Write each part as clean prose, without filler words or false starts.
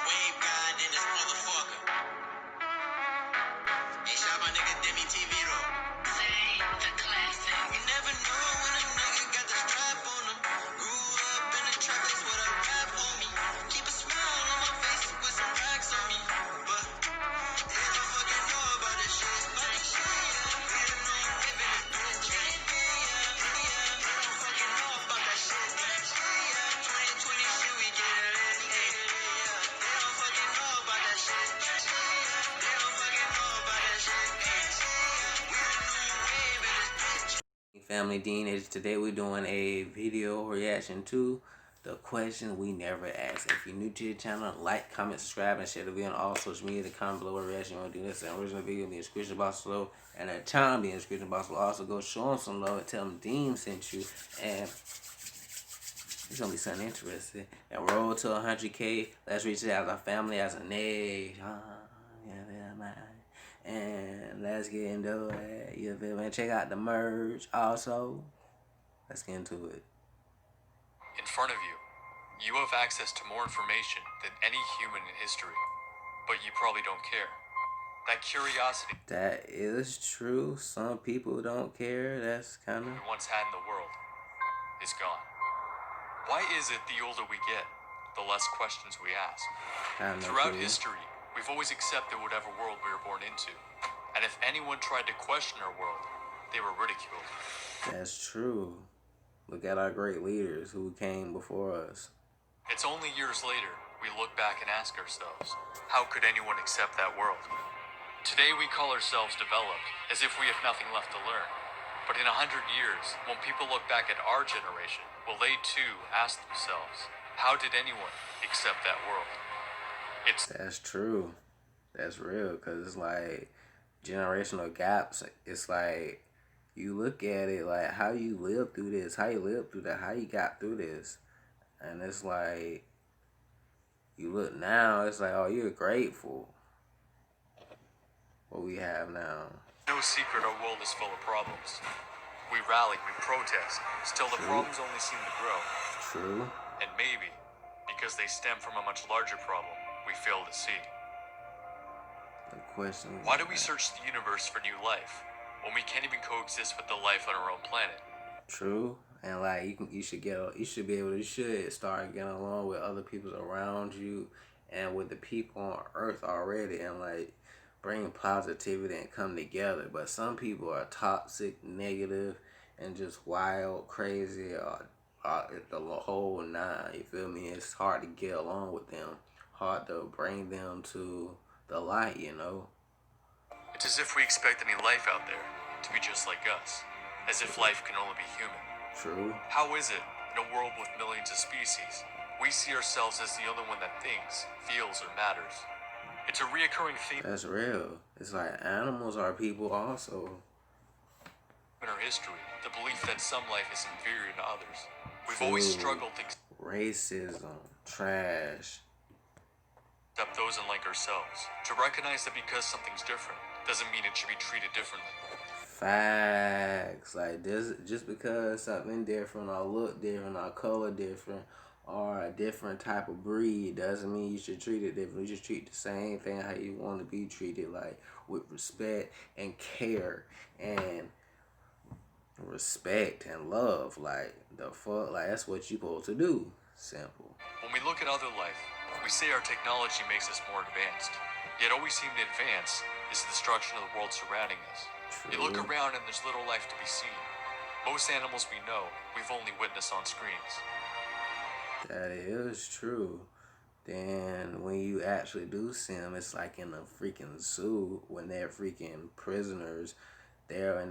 wave god in this motherfucker. Hey, shout my nigga DEMEGOTV though. Say the classic. You never know when a nigga got the strap on him. Grew up in the trap, that's what I rap, homie. Keep a smile on my face with some racks on me. But they don't fucking know about this shit. About this shit, yeah. We don't know you living this bitch. Yeah. They don't fucking know about that shit. Yeah. 2020 shit, we get it in. Hey. They don't fucking know about that shit. They don't fucking know about that shit. We the new wave in this bitch. Family Dean, is today we're doing a video reaction to the question we never asked. If you're new to the channel, like, comment, subscribe, and share the video on all social media. The comment below a reaction. You want to do this? An original video in the description box below, and a time in the description box below. Also go show them some love and tell them Dean sent you, and it's gonna be something interesting. And roll to 100K. Let's reach it as a family, as a nation. And let's get into it. You feel me? Check out the merch also. Let's get into it. In front of you, you have access to more information than any human in history, but you probably don't care. That curiosity That is true. Some people don't care. That's kind of... we once had in the world is gone. Why is it the older we get, the less questions we ask? Throughout history, we've always accepted whatever world we were born into. And if anyone tried to question our world, they were ridiculed. That's true. Look at our great leaders who came before us. It's only years later we look back and ask ourselves, how could anyone accept that world? Today we call ourselves developed, as if we have nothing left to learn. But in 100 years, when people look back at our generation, will they too ask themselves, how did anyone accept that world? That's true. That's real, because it's like generational gaps. It's like you look at it like how you live through this, how you live through that, how you got through this. And it's like you look now, it's like, oh, you're grateful what we have now. No secret our world is full of problems. We rally, we protest, still the problems only seem to grow. True. And maybe, because they stem from a much larger problem we fail to see. The question is, why do we search the universe for new life when we can't even coexist with the life on our own planet? True. And like you should start getting along with other people around you and with the people on Earth already, and like bring positivity and come together. But some people are toxic, negative, and just wild, crazy, or the whole nine. You feel me? It's hard to get along with them. Hard to bring them to the light, you know? It's as if we expect any life out there to be just like us. As if life can only be human. True. How is it, in a world with millions of species, we see ourselves as the only one that thinks, feels, or matters? It's a reoccurring theme. That's real. It's like animals are people also. In our history, the belief that some life is inferior to others. We've always struggled to racism, trash. Accept those unlike ourselves. To recognize that because something's different doesn't mean it should be treated differently. Facts. Like this, just because something different or look different or color different or a different type of breed doesn't mean you should treat it different. You should treat the same thing how you want to be treated, like with respect and care and respect and love. Like the fuck, like that's what you supposed to do. Simple. When we look at other life, we say our technology makes us more advanced. Yet all we seem to advance is the destruction of the world surrounding us. True. You look around and there's little life to be seen. Most animals we know, we've only witnessed on screens. That is true. Then when you actually do see them, it's like in a freaking zoo when they're freaking prisoners. They're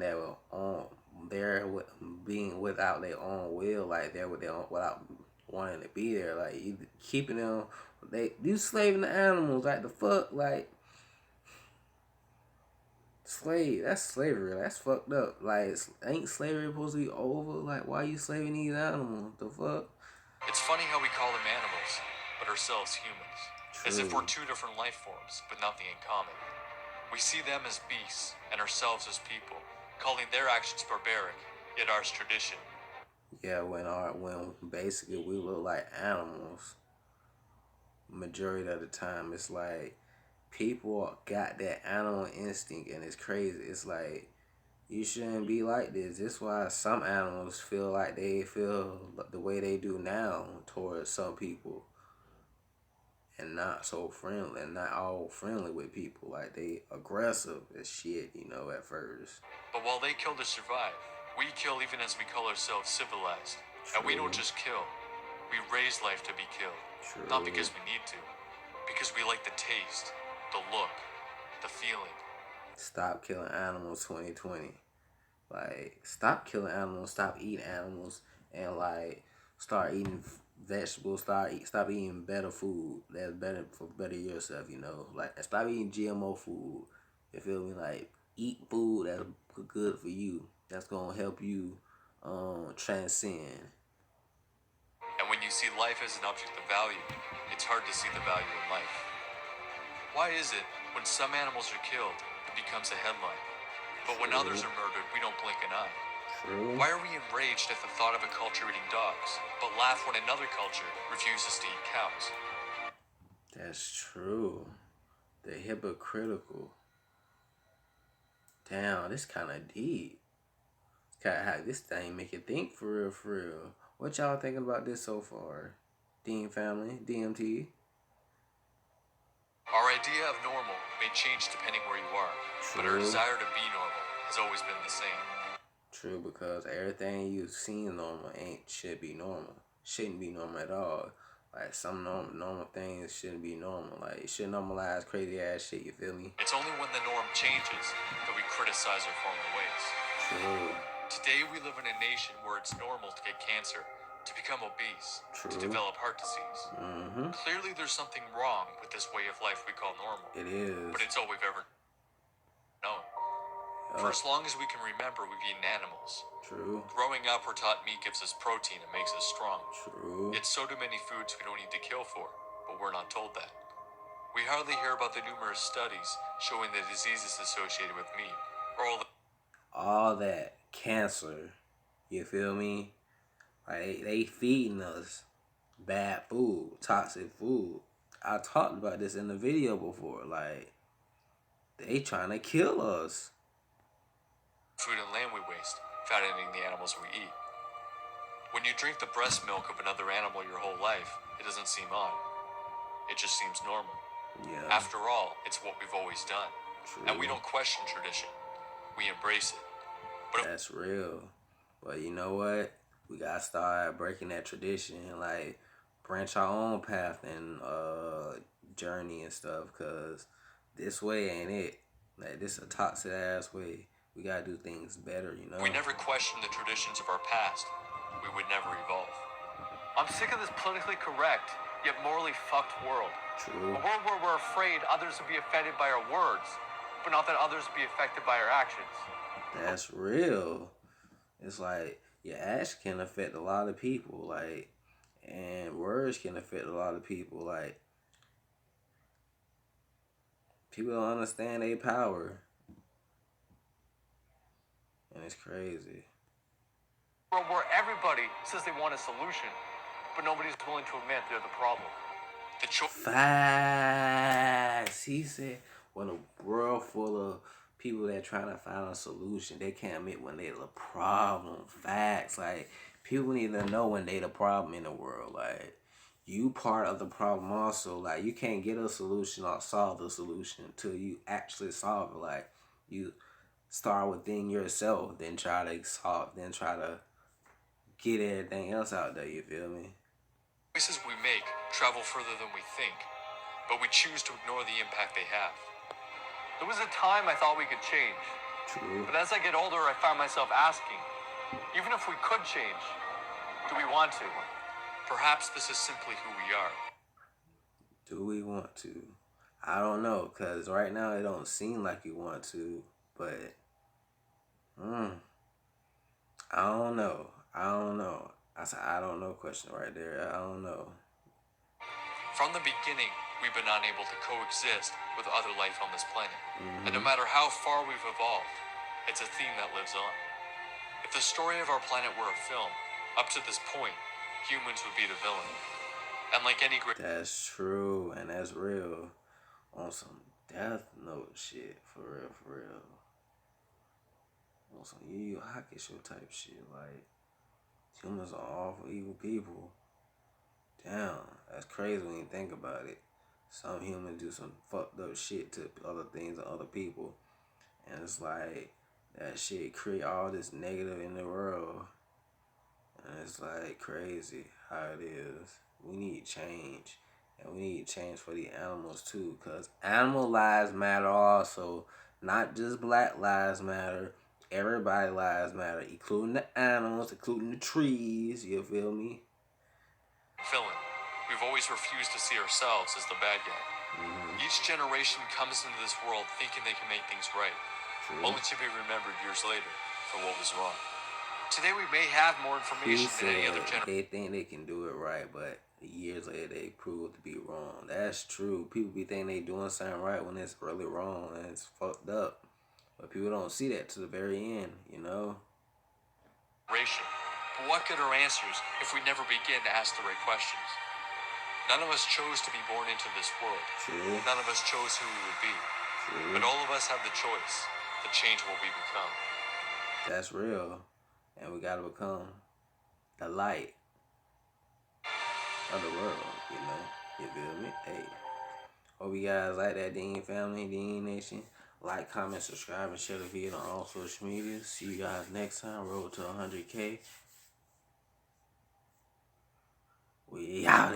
being without their own will, like they're with their own, without wanting to be there. Like you keeping them, you slaving the animals, like the fuck, like slave. That's slavery. That's fucked up. Like ain't slavery supposed to be over? Like why you slaving these animals? The fuck? It's funny how we call them animals, but ourselves humans. True. As if we're two different life forms, but nothing in common. We see them as beasts, and ourselves as people, calling their actions barbaric, yet ours tradition. Yeah, when basically we look like animals. majority of the time. It's like people got that animal instinct, and it's crazy. It's like you shouldn't be like this. That's why some animals feel like they feel the way they do now towards some people, and not so friendly, and not all friendly with people. Like they aggressive as shit, at first. But while they kill to survive, we kill even as we call ourselves civilized. And we don't True. just kill, we raise life to be killed. True. Not because we need to, because we like the taste, the look, the feeling. Stop killing animals 2020. Like, stop killing animals, stop eating animals, and like start eating vegetables, stop eating better food that's better for better yourself, Like, stop eating GMO food. You feel me? Like, eat food that's good for you. That's gonna help you transcend. And when you see life as an object of value, it's hard to see the value in life. Why is it when some animals are killed, it becomes a headline? But when others are murdered, we don't blink an eye. True. Why are we enraged at the thought of a culture eating dogs, but laugh when another culture refuses to eat cows? That's true. They're hypocritical. Damn, this kind of deep. Kind of how this thing make you think for real, for real. What y'all thinking about this so far? Dean family, DMT. Our idea of normal may change depending where you are, but our True. desire to be normal has always been the same. True, because everything you've seen normal shouldn't be normal at all. Like some normal things shouldn't be normal. Like it should normalize crazy ass shit. You feel me? It's only when the norm changes that we criticize our former ways. True. Today we live in a nation where it's normal to get cancer, to become obese, to True. develop heart disease. Mm-hmm. Clearly there's something wrong with this way of life we call normal. It is. But it's all we've ever known. For as long as we can remember, we've eaten animals. True. Growing up, we're taught meat gives us protein and makes us strong. True. Yet so do many foods we don't need to kill for, but we're not told that. We hardly hear about the numerous studies showing the diseases associated with meat, or all that cancer. You feel me? Like they feeding us bad food, toxic food. I talked about this in the video before. Like they trying to kill us. food and land we waste, fattening the animals we eat. When you drink the breast milk of another animal your whole life, it doesn't seem odd. It just seems normal. Yeah. After all, it's what we've always done. True. And we don't question tradition. We embrace it. But That's real. But you know what? We gotta start breaking that tradition and like branch our own path and journey and stuff. Cause this way ain't it. Like this a toxic ass way. We gotta do things better. if we never question the traditions of our past, we would never evolve. I'm sick of this politically correct, yet morally fucked world. True. A world where we're afraid others will be offended by our words, but not that others will be affected by our actions. That's real. It's like your action can affect a lot of people, like, and words can affect a lot of people. Like, people don't understand their power, and it's crazy. A world where everybody says they want a solution, but nobody's willing to admit they're the problem. Facts. He said, when a world full of people that trying to find a solution, they can't admit when they're the problem. Facts. Like, people need to know when they the problem in the world. Like, you part of the problem also. Like, you can't get a solution or solve the solution until you actually solve it. Like, you start within yourself, then try to get everything else out there. You feel me? Choices we make travel further than we think, but we choose to ignore the impact they have. There was a time I thought we could change, True. but as I get older, I find myself asking, even if we could change, do we want to? Perhaps this is simply who we are. Do we want to? I don't know, because right now it don't seem like you want to, but I don't know. I don't know question right there. I don't know. From the beginning, we've been unable to coexist with other life on this planet. And no matter how far we've evolved, it's a theme that lives on. If the story of our planet were a film, up to this point, humans would be the villain. And like any great That's true, and that's real. On some Death Note shit, for real, for real. On some Yu Yu Hakusho type shit, like humans are awful, evil people. Damn, that's crazy when you think about it. Some humans do some fucked up shit to other things and other people, and it's like that shit create all this negative in the world, and it's like crazy how it is. We need change, and we need change for the animals too, cause animal lives matter also. Not just Black lives matter. Everybody lives matter, including the animals, including the trees. You feel me? villain. We've always refused to see ourselves as the bad guy. Each generation comes into this world thinking they can make things right, only to be remembered years later for what was wrong. Today we may have more He information than any said other generation. they think they can do it right, but years later they prove to be wrong. That's true. People be thinking they doing something right when it's really wrong and it's fucked up. But people don't see that to the very end, you know? But what good are answers if we never begin to ask the right questions? None of us chose to be born into this world. True. None of us chose who we would be. True. But all of us have the choice to change what we become. That's real. And we gotta become the light of the world, you know? You feel me? Hey. Hope you guys like that, Dean family, Dean Nation. Like, comment, subscribe, and share the video on all social media. See you guys next time. Road to 100K. We out.